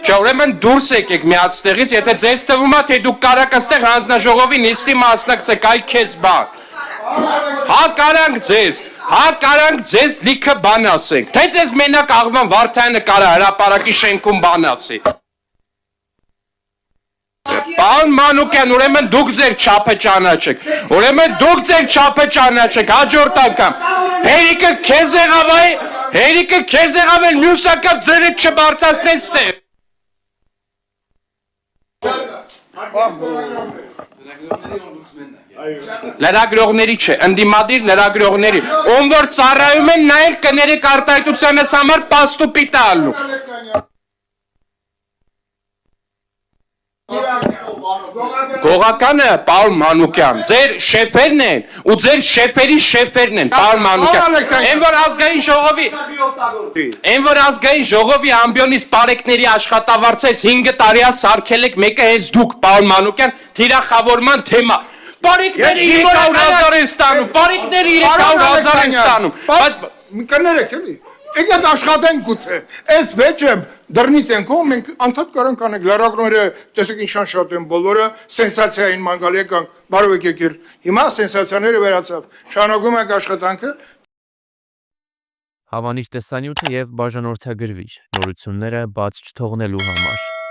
Չէ, ուրեմն դուրս եկեք միացտեղից, եթե ձեզ թվում է, թե դուք կարաք այստեղ հանձնաժողովի նիստի մասնակցեք, այ քեզ բան։ Հա կարանք ձեզ լիքը բան ասենք, թե ձեզ մենակ Աղվան Վարդայանը կարա հրապարակի շենքում բան ասի։ Պարոն Մանուկյան, ուրեմն դուք ձեր չափը ճանաչեք, հաջորդ անգամ։ Հերիկը քեզ եղավ է, մյուս անգամ ձերը չբարձրացնես տեղ։ Լրագրողների չէ, ընդդիմադիր լրագրողների, ում որ ծառայում են նայել կներեք արտահայտությանս համար պաստուպի տալու։ Գողականը, պարոն Մանուկյան, ձեր շեֆերն են ու ձեր շեֆերի շեֆերն են, պարոն Մանուկյան, են որ ազգային ժողովի ամբիոնից պարեկների աշխատավարձից 5 տարի սարքել եք, մեկը հենց դուք, պարոն Մանուկյան, թիրախավորման թեմա, պարեկները 300,000 են ստանում, բայց կներեք էլի, եկեք աշխատենք գուցե, այս վեճը դռնից ենք ով, մենք անդադ կարանք անենք, լրագրողները տեսեք ինչան շատ են բոլորը, սենսացիային մանգալ եկանք, բարով եք եկել, հիմա սենսացիաները վերացավ, շարունակում ենք աշխատանքը։ Հավանիչ տեսանյութը և բաժանորդագրվիչ նորությունները բաց չթողնելու համար։